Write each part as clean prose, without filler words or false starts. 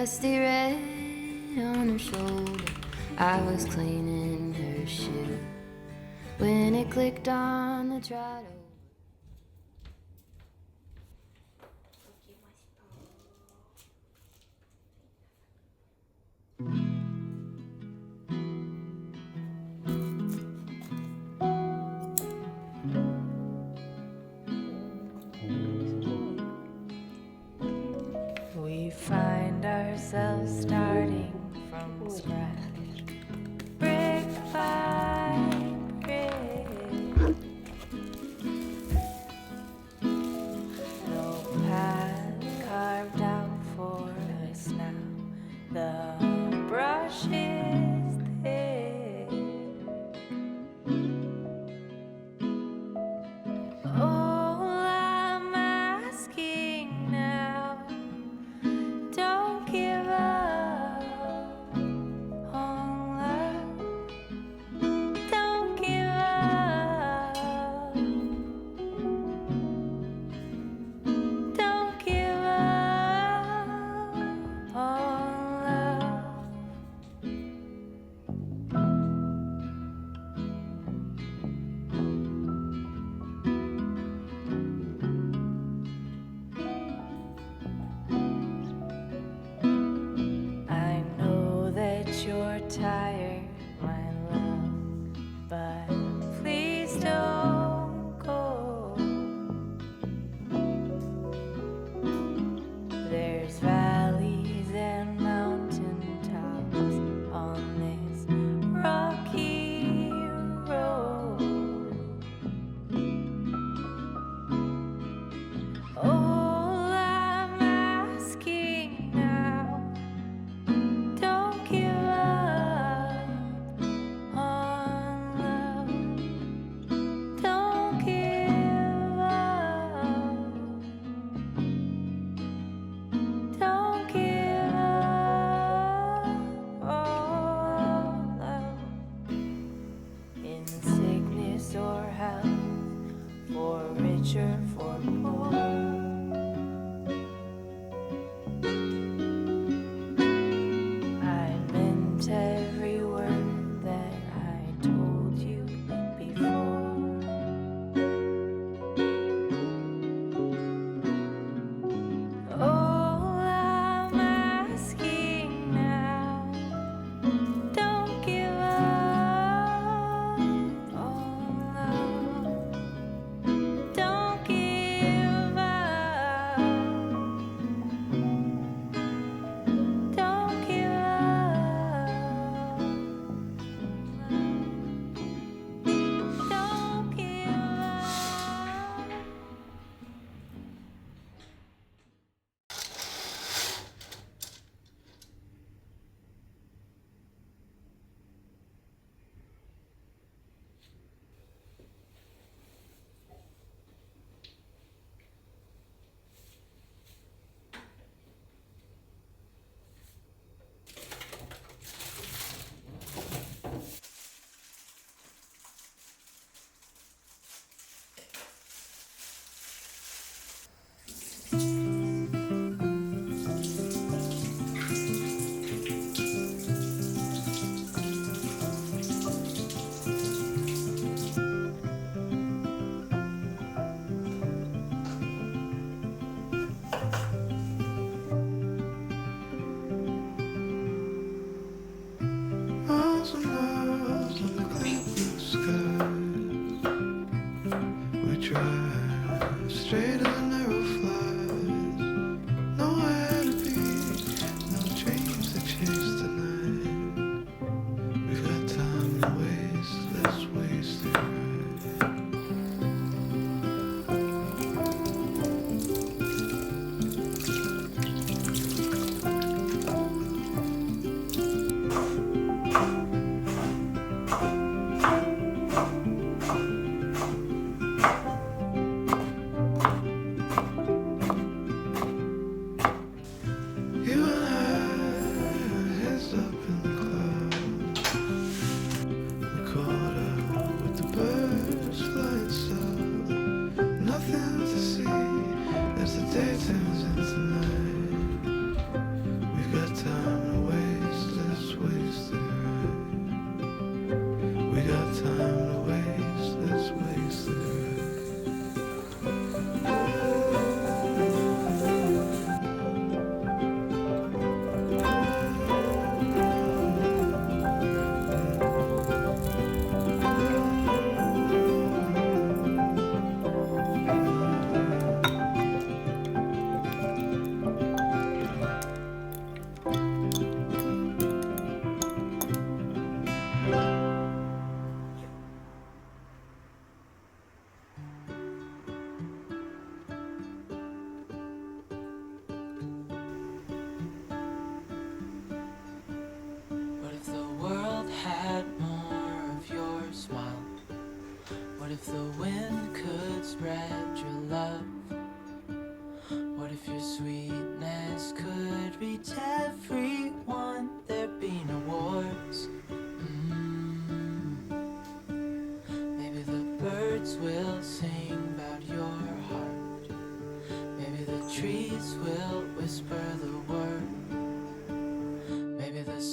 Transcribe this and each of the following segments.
dusty red on her shoulder. I was cleaning her shoe when it clicked on the throttle. We find ourselves starting from scratch, brick by brick. No path carved out for us now. The brush is thick. All I'm asking now, don't give up on love. Don't give up. Don't give up on love.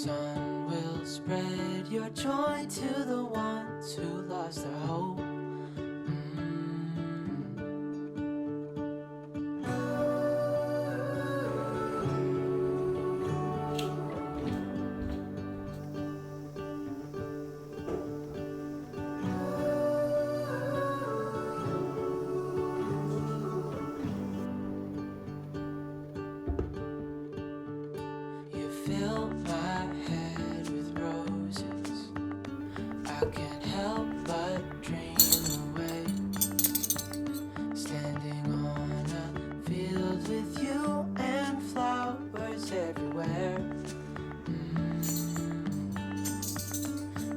sun will spread your joy to the ones who lost their hope. Fill my head with roses. I can't help but dream away, standing on a field with you and flowers everywhere.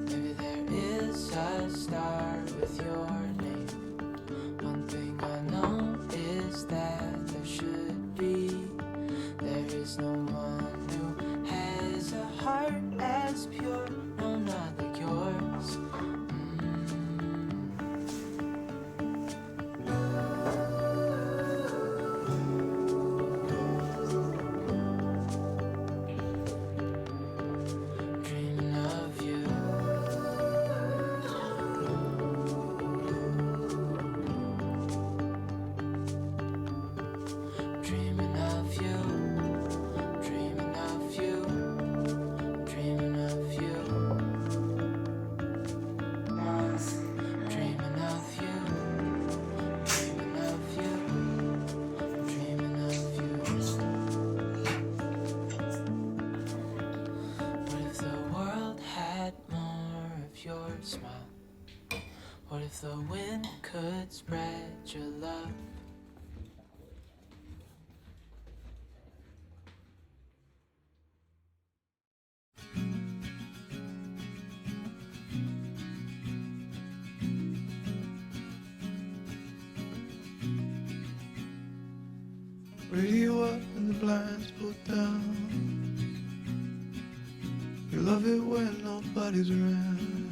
Maybe there is a star with your name. One thing I know is that there should be. There is no one has a heart as pure, no, not like yours. Dreaming of you. Dreaming of you. Dreaming of you. Dreaming of you. Dreaming of you. Dreaming of you. Dreaming of you. What if the world had more of your smile? What if the wind could spread your love? Radio up and the blinds pulled down. You love it when nobody's around.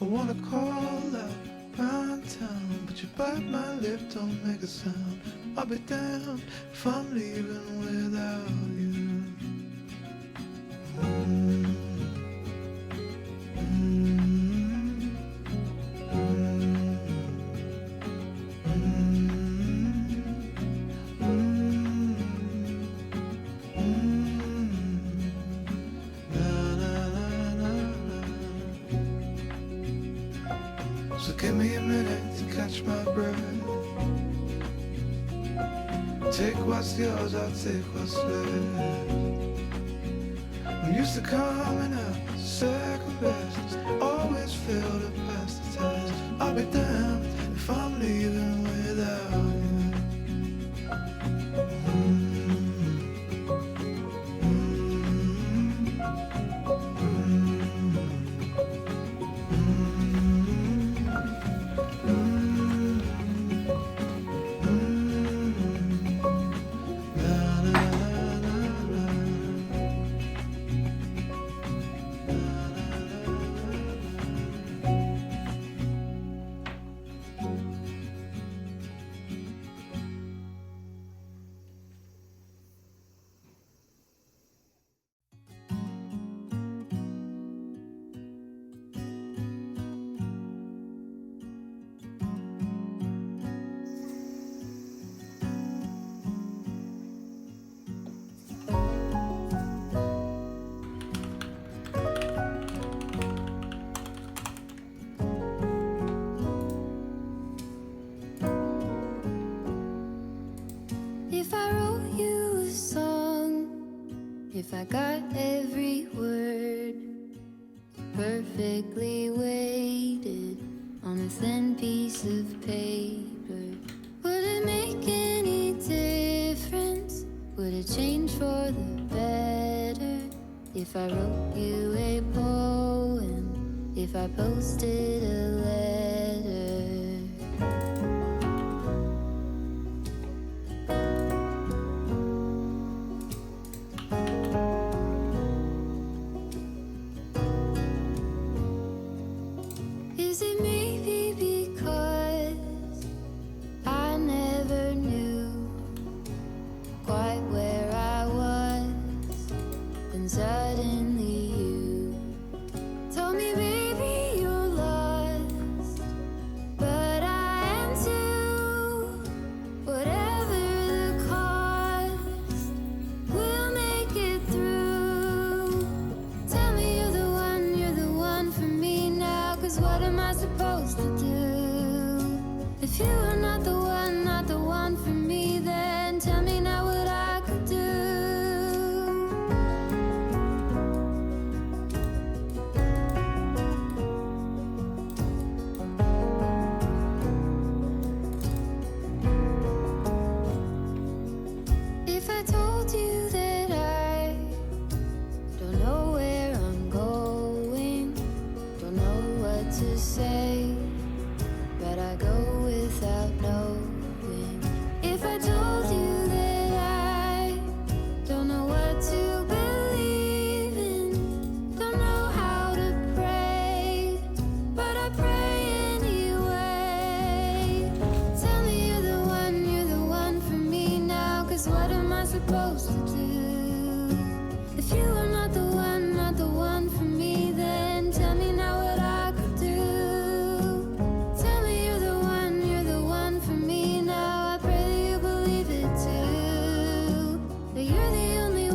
I wanna call out round town, but you bite my lip, don't make a sound. I'll be damned if I'm leaving without you. So give me a minute to catch my breath. Take what's yours, I'll take what's left. I'm used to coming out second best. Always fail to pass the test. I'll be damned if I'm leaving without you. If I wrote you a song, if I got every word perfectly weighted on a thin piece of paper, would it make any difference? Would it change for the better? If I wrote you a poem, if I posted a letter? Is it maybe because I never knew quite where I was, and and suddenly you told me, baby, you're lost, but I am too. Whatever the cost, we'll make it through. Tell me you're the one for me now, 'cause what am I supposed to do? If you are not the one for me, then tell me now what I could do. If I told you that I don't know where I'm going, don't know what to say, but I go without knowing. If I told you that I don't know what to believe in, don't know how to pray, but I pray anyway. Tell me you're the one for me now, 'cause what am I supposed to do? If you are not the one for me, then tell me now what I could do. Tell me you're the one for me now. I pray that you believe it too. That you're the only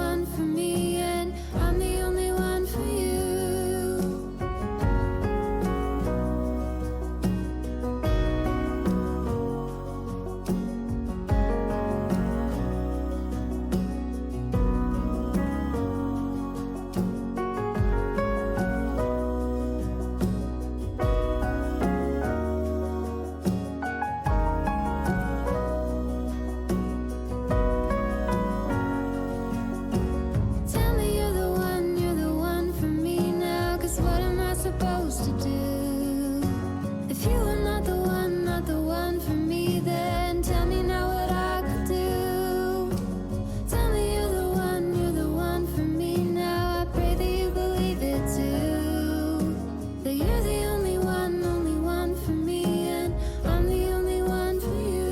one for me, and I'm the only one for you. Tell me you're the one for me now, 'cause what am I supposed to do? If you are not the one for me, then tell me now what I could do. Tell me you're the one for me now. I pray that you believe it too. That you're the only one for me, and I'm the only one for you.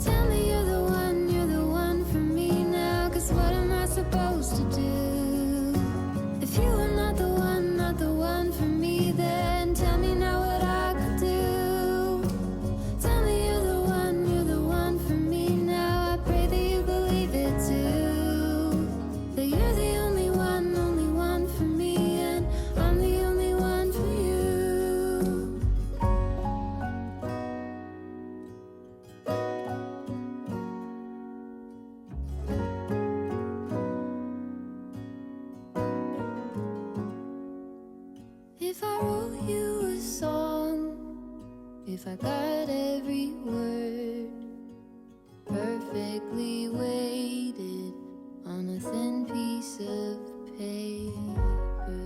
Tell me you're the one for me now, 'cause what am I supposed to do? If you are not the one for me, then tell me now what I could do. Tell me you're the one for me now. I pray that you believe it too. That you're the only one for me, and I'm the only one for you. If I wrote you a song, if I got every word perfectly weighted on a thin piece of paper,